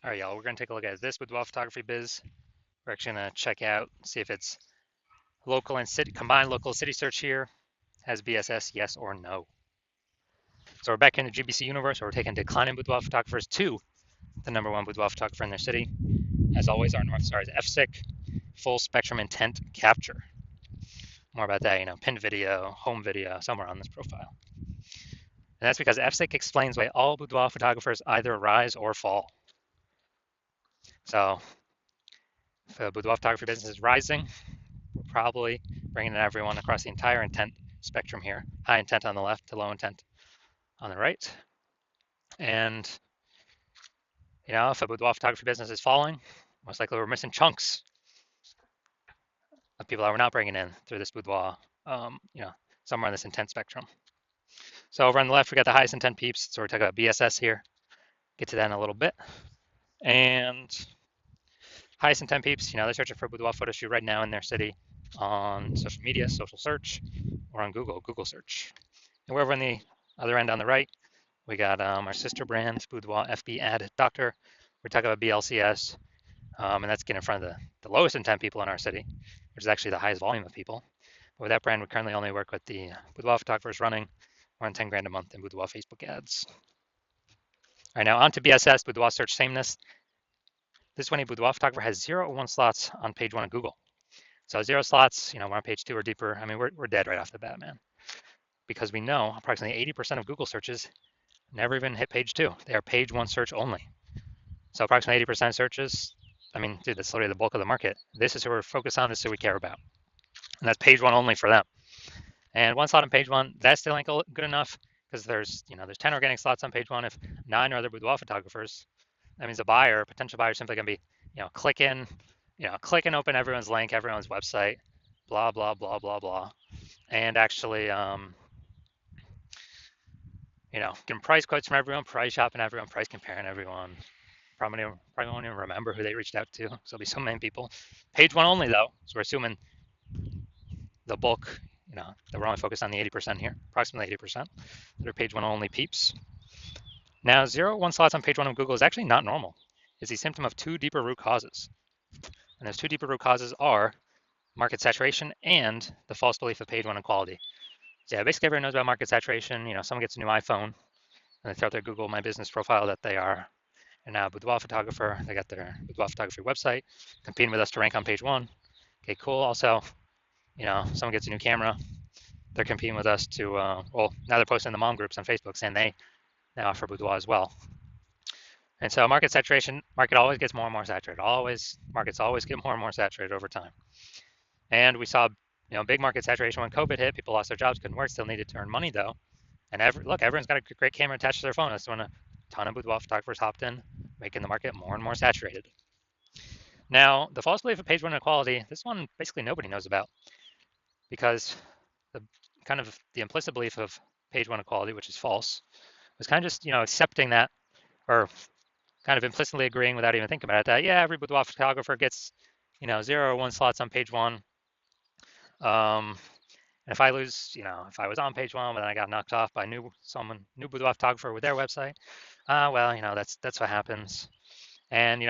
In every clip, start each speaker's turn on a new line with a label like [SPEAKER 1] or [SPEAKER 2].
[SPEAKER 1] All right, y'all, we're going to take a look at this Boudoir photography biz. We're actually going to check out, see if it's local and city, combined local city search here, has BSS, yes or no. So we're back in the GBC universe, where we're taking declining boudoir photographers to the #1 boudoir photographer in their city. As always, our North Star is FSIC, full spectrum intent capture. More about that, pinned video, home video, somewhere on this profile. And that's because FSIC explains why all boudoir photographers either rise or fall. So if a boudoir photography business is rising, we're probably bringing in everyone across the entire intent spectrum here. High intent on the left to low intent on the right. And, if a boudoir photography business is falling, most likely we're missing chunks of people that we're not bringing in through this boudoir, somewhere on this intent spectrum. So over on the left, we got the highest intent peeps. So we're talking about BSS here. Get to that in a little bit. And highest intent peeps, they're searching for a boudoir photo shoot right now in their city on social media, social search, or on Google search. And we're over on the other end on the right, we got our sister brand, Boudoir FB Ad Doctor. We're talking about BLCS, and that's getting in front of the lowest intent people in our city, which is actually the highest volume of people. But with that brand, we currently only work with the boudoir photographers running around 10 grand a month in boudoir Facebook ads. All right, now on to BSS, boudoir search sameness. This is when a boudoir photographer has 0 or 1 slots on page 1 of Google. So 0 slots, we're on page 2 or deeper. I mean, we're dead right off the bat, man. Because we know approximately 80% of Google searches never even hit page 2. They are page 1 search only. So approximately 80% of searches, I mean, dude, that's literally the bulk of the market. This is who we're focused on, this is who we care about. And that's page 1 only for them. And 1 slot on page 1, that still ain't good enough because there's 10 organic slots on page 1. If 9 are other boudoir photographers, that means a buyer, potential buyer, is simply going to be, click and open everyone's link, everyone's website, blah, blah, blah, blah, blah. And actually, getting price quotes from everyone, price shopping everyone, price comparing everyone. Probably won't even remember who they reached out to. So there'll be so many people. Page 1 only, though. So we're assuming the bulk, that we're only focused on the 80% here, approximately 80%. That are page 1 only peeps. Now, 0 or 1 slots on page 1 of Google is actually not normal. It's a symptom of 2 deeper root causes. And those 2 deeper root causes are market saturation and the false belief of page 1 equality. So yeah, basically everyone knows about market saturation. Someone gets a new iPhone and they throw out their Google My Business profile that they are now a boudoir photographer. They got their boudoir photography website, competing with us to rank on page 1. Okay, cool. Also, someone gets a new camera. They're competing with us to, now they're posting in the mom groups on Facebook saying they now offer boudoir as well. And so market saturation, market always gets more and more saturated. Markets always get more and more saturated over time. And we saw, big market saturation when COVID hit. People lost their jobs, couldn't work, still needed to earn money though. And everyone's got a great camera attached to their phone. That's when a ton of boudoir photographers hopped in, making the market more and more saturated. Now, the false belief of page 1 equality, this one basically nobody knows about, because the implicit belief of page 1 equality, which is false, was kind of just accepting that, or kind of implicitly agreeing without even thinking about it, that yeah, every boudoir photographer gets 0 or 1 slots on page 1. And if I lose, if I was on page 1, but then I got knocked off by new boudoir photographer with their website, well, that's what happens. And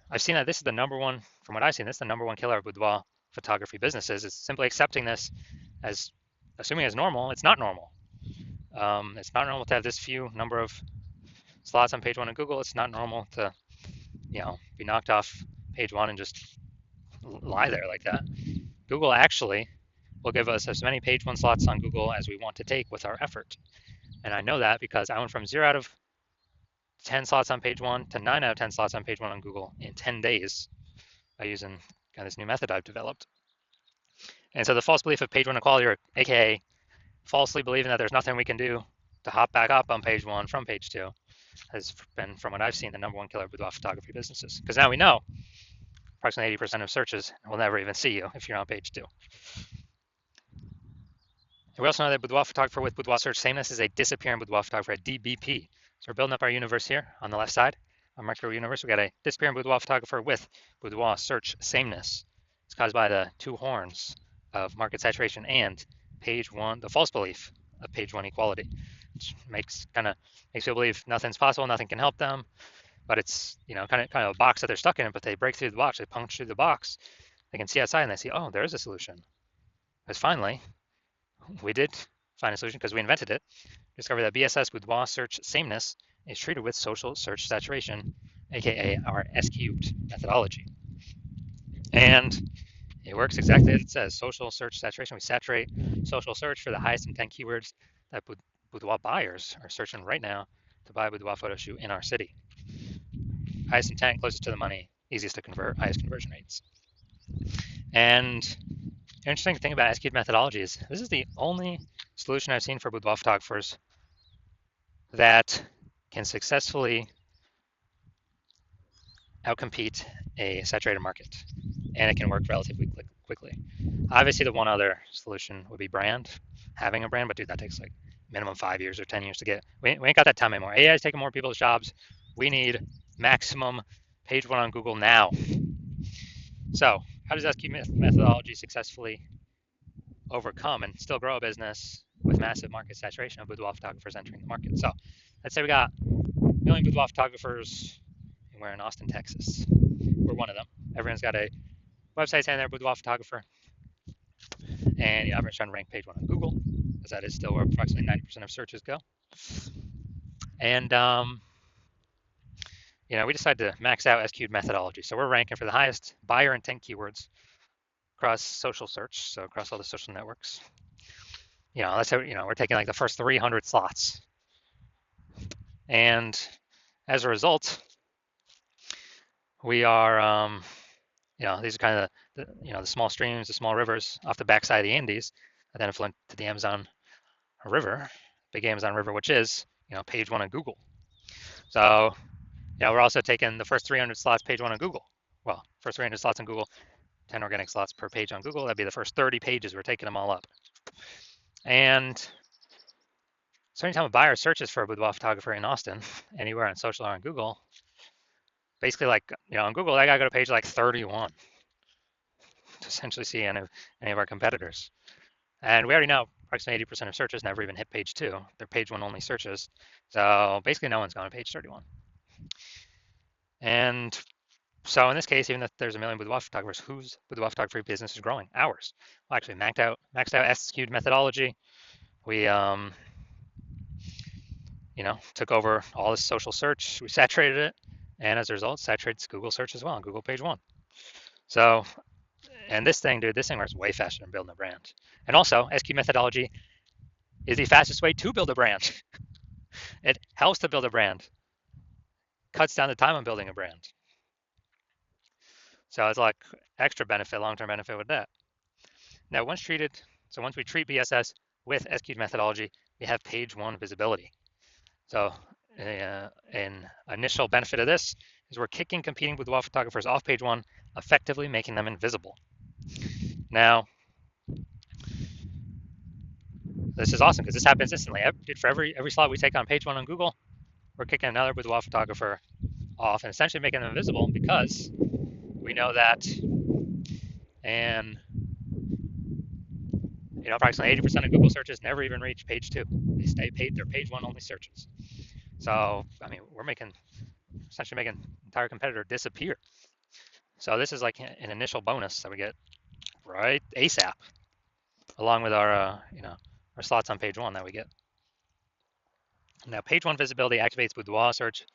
[SPEAKER 1] I've seen that this is the #1, from what I've seen, this is the #1 killer of boudoir photography businesses. It's simply accepting this as, assuming it's normal. It's not normal. It's not normal to have this few number of slots on page 1 of Google. It's not normal to, be knocked off page 1 and just lie there like that. Google actually will give us as many page 1 slots on Google as we want to take with our effort. And I know that because I went from 0 out of 10 slots on page 1 to 9 out of 10 slots on page 1 on Google in 10 days by using this new method I've developed. And so the false belief of page 1 equality, or aka falsely believing that there's nothing we can do to hop back up on page 1 from page 2, has been, from what I've seen, the #1 killer of boudoir photography businesses. Because now we know approximately 80% of searches will never even see you if you're on page 2. And we also know that boudoir photographer with boudoir search sameness is a disappearing boudoir photographer, a DBP. So we're building up our universe here on the left side, our micro universe. We got a disappearing boudoir photographer with boudoir search sameness. It's caused by the 2 horns of market saturation and page 1, the false belief of page 1 equality, which makes people believe nothing's possible, nothing can help them. but it's kind of a box that they're stuck in. But they break through the box, they punch through the box, they can see outside and they see, oh, there is a solution. Because finally, we did find a solution because we invented it. Discover that BSS Boudoir search sameness is treated with social search saturation, aka our S cubed methodology. And it works exactly as it says. Social search saturation. We saturate social search for the highest intent keywords that boudoir buyers are searching right now to buy a boudoir photo shoot in our city. Highest intent, closest to the money, easiest to convert, highest conversion rates. And the interesting thing about S-cubed methodology is this is the only solution I've seen for boudoir photographers that can successfully outcompete a saturated market, and it can work relatively quickly. Obviously, the one other solution would be brand, having a brand, but dude, that takes like minimum 5 years or 10 years to get. We ain't got that time anymore. AI is taking more people's jobs. We need maximum page one on Google now. So, how does S-cubed methodology successfully overcome and still grow a business with massive market saturation of boudoir photographers entering the market? So, let's say we got a million boudoir photographers, and we're in Austin, Texas. We're one of them. Everyone's got a website saying they're a boudoir photographer, and everyone's trying to rank page one on Google, because that is still where approximately 90% of searches go. And we decided to max out S-cubed methodology. So we're ranking for the highest buyer intent keywords across social search, so across all the social networks. Let's say we're taking like the first 300 slots, and as a result, we are these are kind of the small streams, the small rivers off the backside of the Andes that then flow into the Amazon River, big Amazon River, which is page one on Google. So we're also taking the first 300 slots page one on Google. Well, first 300 slots on Google, 10 organic slots per page on Google. That'd be the first 30 pages. We're taking them all up. And so anytime a buyer searches for a boudoir photographer in Austin, anywhere on social or on Google, basically like on Google, I gotta go to page like 31 to essentially see any of our competitors. And we already know approximately 80% of searches never even hit page two. They're page one only searches. So basically no one's gone to page 31. And so in this case, even if there's a million boudoir photographers, whose boudoir photography business is growing? Ours. Well, actually maxed out S-cubed methodology. We took over all this social search. We saturated it, and as a result, saturated Google search as well on Google page one. So, and this thing works way faster than building a brand. And also, S-cubed methodology is the fastest way to build a brand. It helps to build a brand, cuts down the time on building a brand. So it's like extra benefit, long-term benefit with that. Now, once we treat BSS with S-cubed methodology, we have page one visibility. So an initial benefit of this is we're kicking competing boudoir photographers off page one, effectively making them invisible. Now, this is awesome because this happens instantly. For every slot we take on page one on Google, we're kicking another boudoir photographer off and essentially making them invisible because we know that, and approximately 80% of Google searches never even reach page two. They stay they're page one only searches. So, we're essentially making an entire competitor disappear. So this is like an initial bonus that we get right ASAP, along with our slots on page one that we get. Now, page one visibility activates boudoir search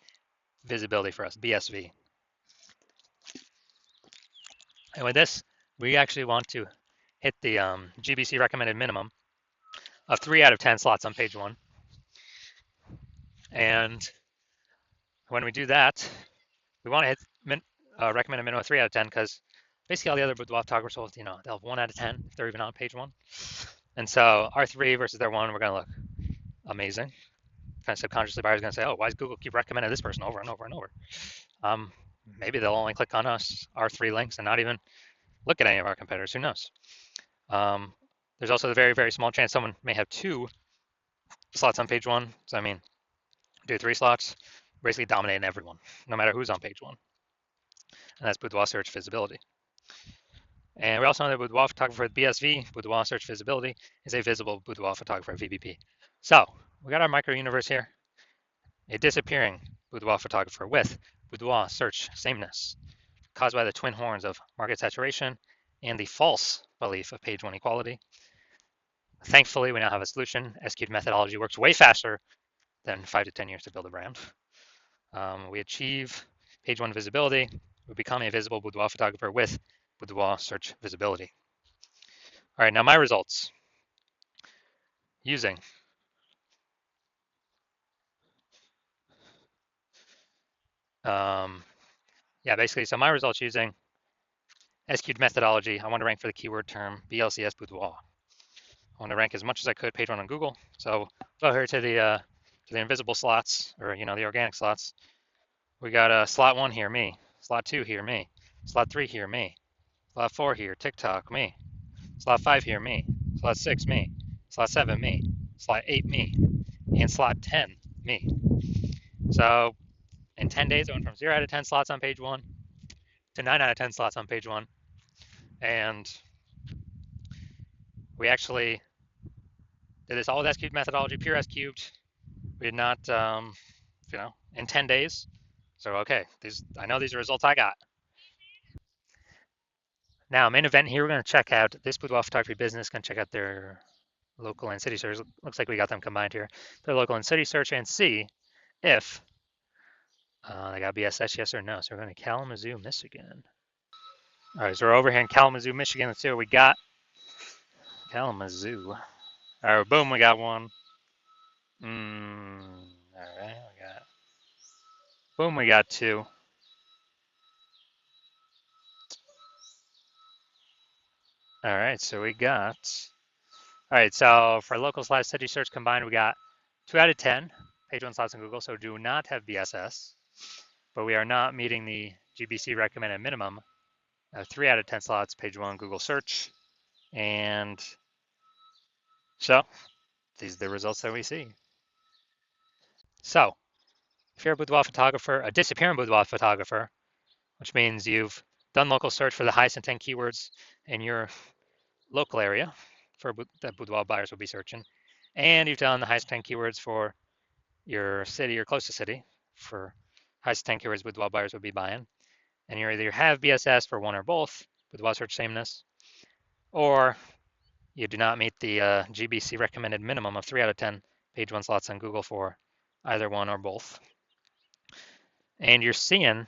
[SPEAKER 1] visibility for us, BSV. And with this, we actually want to hit the GBC recommended minimum of 3 out of 10 slots on page one. And when we do that, we want to hit recommended minimum of 3 out of 10 because basically all the other boudoir photographers will, they'll have 1 out of 10 if they're even on page one. And so our 3 versus their 1, we're going to look amazing. Kind of subconsciously, buyers are going to say, oh, why does Google keep recommending this person over and over and over? Maybe they'll only click on our 3 links and not even look at any of our competitors. Who knows? There's also the very, very small chance someone may have 2 slots on page one. So, do 3 slots, basically dominating everyone, no matter who's on page one. And that's boudoir search visibility. And we also know that boudoir photographer with BSV, boudoir search visibility, is a visible boudoir photographer VBP. So we got our micro universe here, a disappearing boudoir photographer with boudoir search sameness caused by the twin horns of market saturation and the false belief of page one equality. Thankfully, we now have a solution. SQ'd methodology works way faster than 5 to 10 years to build a brand. We achieve page one visibility. We become a visible boudoir photographer with boudoir search visibility. All right, now my results using basically, so my results using SQ'd methodology. I want to rank for the keyword term BLCS boudoir. I want to rank as much as I could page one on Google. So go here to the invisible slots, or the organic slots. We got slot 1 here, me. Slot 2 here, me. Slot 3 here, me. Slot 4 here, TikTok, me. Slot 5 here, me. Slot 6, me. Slot 7, me. Slot 8, me. And slot 10, me. So in 10 days, I went from 0 out of 10 slots on page 1 to 9 out of 10 slots on page 1. And we actually did this all with S-cubed methodology, pure S-cubed. We did not, in 10 days. So, okay, I know these are results I got. Now, main event here, we're going to check out this boudoir photography business, going to check out their local and city search. Looks like we got them combined here. Their local and city search, and see if they got BSS, yes or no. So we're going to Kalamazoo, Michigan. All right, so we're over here in Kalamazoo, Michigan. Let's see what we got. Kalamazoo. All right, boom, we got one. All right, we got 2. All right, so we got, all right, so for local / city search combined, we got 2 out of 10 page one slots on Google, so do not have BSS, but we are not meeting the GBC recommended minimum of 3 out of 10 slots page one Google search. And so these are the results that we see. So if you're a boudoir photographer, a disappearing boudoir photographer, which means you've done local search for the highest intent keywords in your local area that boudoir buyers will be searching, and you've done the highest intent keywords for your city or close to city for highest intent keywords boudoir buyers will be buying, and you either have BSS for one or both, boudoir search sameness, or you do not meet the GBC recommended minimum of 3 out of 10 page one slots on Google for either one or both. And you're seeing,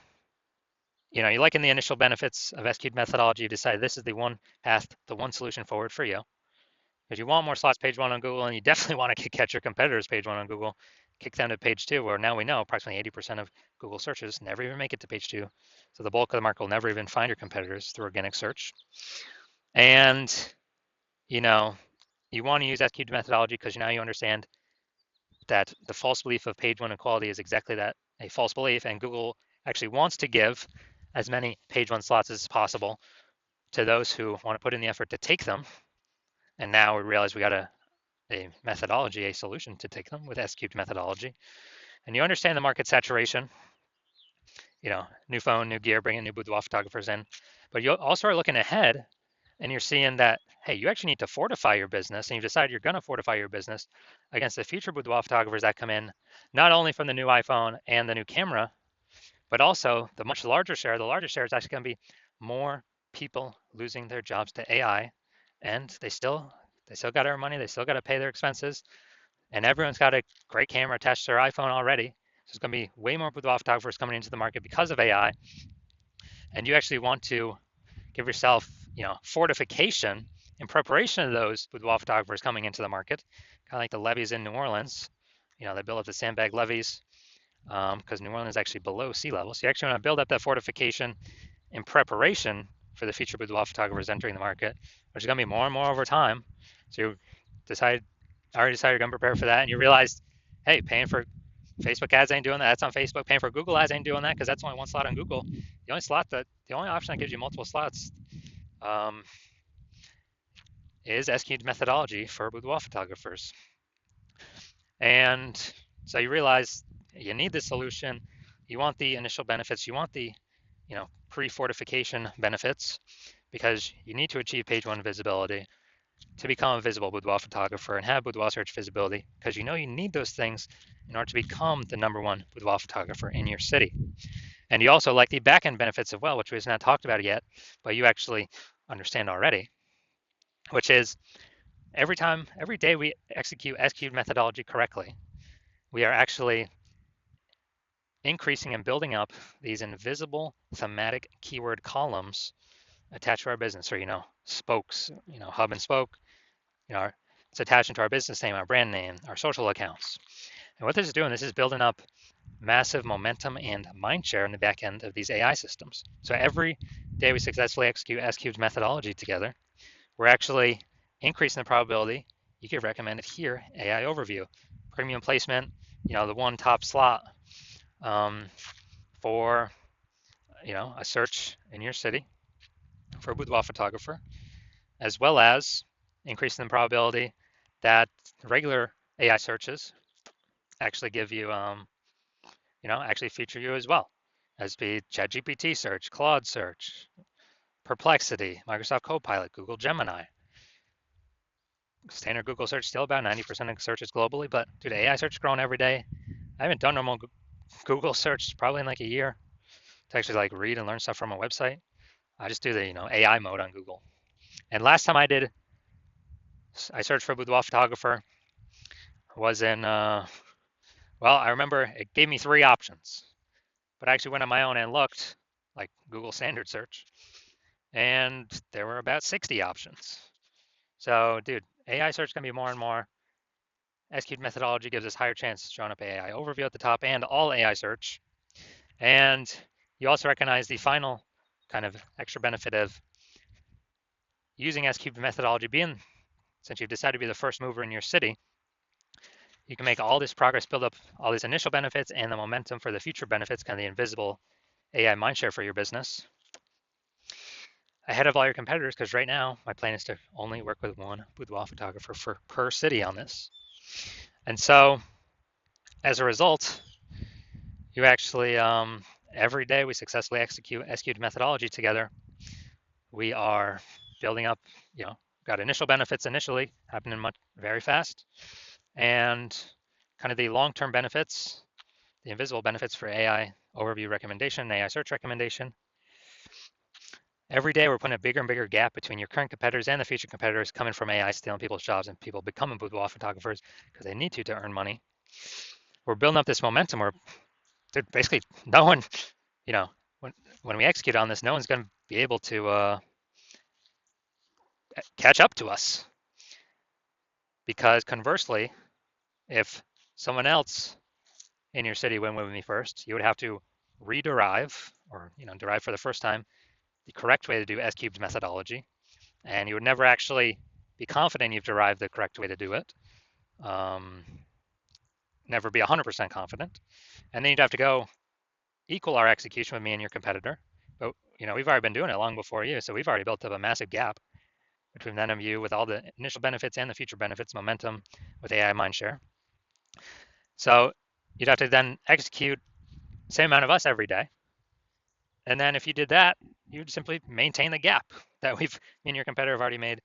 [SPEAKER 1] you're liking the initial benefits of SQ'd methodology. You decide this is the one path, the one solution forward for you. Because you want more slots page one on Google, and you definitely want to catch your competitors page one on Google, kick them to page 2, where now we know approximately 80% of Google searches never even make it to page 2. So the bulk of the market will never even find your competitors through organic search. And, you want to use SQ'd methodology because now you understand that the false belief of page one equality is exactly that, a false belief, and Google actually wants to give as many page one slots as possible to those who want to put in the effort to take them. And now we realize we got a methodology, a solution to take them with S-cubed methodology. And you understand the market saturation, new phone, new gear, bringing new boudoir photographers in. But you also are looking ahead, and you're seeing that, hey, you actually need to fortify your business, and you decide you're going to fortify your business against the future boudoir photographers that come in, not only from the new iPhone and the new camera, but also the much larger share. The larger share is actually going to be more people losing their jobs to AI, and they still got to earn money. They still got to pay their expenses, and everyone's got a great camera attached to their iPhone already. So it's going to be way more boudoir photographers coming into the market because of AI. And you actually want to give yourself, fortification in preparation of those boudoir photographers coming into the market, kind of like the levees in New Orleans. They build up the sandbag levees because New Orleans is actually below sea level. So you actually want to build up that fortification in preparation for the future boudoir photographers entering the market, which is going to be more and more over time. So you already decided you're going to prepare for that, and you realize, hey, paying for Facebook ads ain't doing that. That's on Facebook. Paying for Google ads ain't doing that because that's only one slot on Google. The only option that gives you multiple slots is SQ'd methodology for boudoir photographers. And so you realize you need this solution. You want the initial benefits. You want the, pre-fortification benefits, because you need to achieve page one visibility to become a visible boudoir photographer and have boudoir search visibility, because you need those things in order to become the #1 boudoir photographer in your city. And you also like the back-end benefits as well, which we've not talked about yet, but you actually understand already, which is every day we execute S-cubed methodology correctly, we are actually increasing and building up these invisible thematic keyword columns attached to our business, or spokes, hub and spoke. It's attached into our business name, our brand name, our social accounts. And what this is doing, this is building up massive momentum and mind share in the back end of these AI systems. So every day we successfully execute S-cubed methodology together, we're actually increasing the probability you get recommended here, AI overview, premium placement, the one top slot for a search in your city for a boudoir photographer, as well as increasing the probability that regular AI searches actually give you, actually feature you as well, as be ChatGPT search, Claude search, Perplexity, Microsoft Copilot, Google Gemini. Standard Google search still about 90% of searches globally, but dude, AI search is growing every day. I haven't done normal Google search probably in like a year to actually like read and learn stuff from a website. I just do the AI mode on Google. And last time I searched for boudoir photographer was in I remember it gave me 3 options, but I actually went on my own and looked like Google standard search, and there were about 60 options. So dude, AI search can be more and more. S-cubed methodology gives us higher chances of showing up AI overview at the top and all AI search. And you also recognize the final kind of extra benefit of using S-cubed methodology, being, since you've decided to be the first mover in your city, you can make all this progress, build up all these initial benefits and the momentum for the future benefits, kind of the invisible AI mindshare for your business, ahead of all your competitors, because right now my plan is to only work with one boudoir photographer per city on this. And so as a result, you actually, every day we successfully execute S-cubed methodology together, we are building up, got initial benefits initially happening very fast, and kind of the long-term benefits, the invisible benefits for AI overview recommendation, AI search recommendation. Every day we're putting a bigger and bigger gap between your current competitors and the future competitors coming from AI stealing people's jobs and people becoming boudoir photographers because they need to earn money. We're building up this momentum where basically no one, when we execute on this, no one's going to be able to catch up to us. Because conversely, if someone else in your city went with me first, you would have to rederive or derive for the first time the correct way to do S-cubed methodology, and you would never actually be confident you've derived the correct way to do it. Never be 100% confident, and then you'd have to go equal our execution with me and your competitor. But we've already been doing it long before you, so we've already built up a massive gap between them and you with all the initial benefits and the future benefits, momentum with AI mindshare. So you'd have to then execute the same amount of us every day. And then if you did that, you'd simply maintain the gap that me and your competitor have already made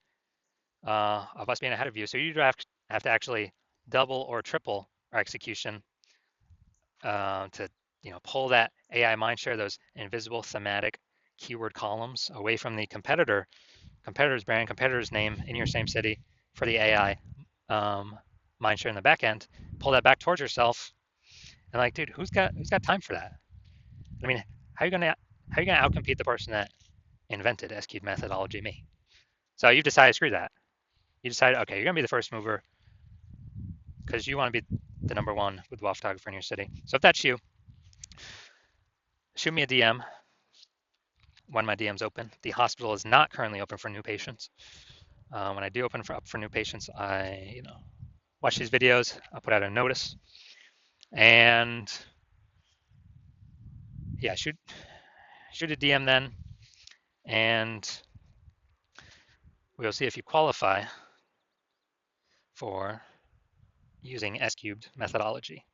[SPEAKER 1] of us being ahead of you. So you'd have to actually double or triple our execution to pull that AI mindshare, those invisible thematic keyword columns away from the competitor's brand, competitor's name in your same city for the AI mindshare in the back end. Pull that back towards yourself, and like, dude, who's got time for that? I mean, how are you gonna outcompete the person that invented S-cubed methodology, me? So you've decided, screw that. You decided, okay, you're gonna be the first mover because you want to be the number one boudoir photographer in your city. So if that's you, shoot me a DM when my DM's open. The hospital is not currently open for new patients. When I do open up for new patients, I watch these videos. I'll put out a notice, and yeah, shoot a DM then, and we'll see if you qualify for using S-cubed methodology.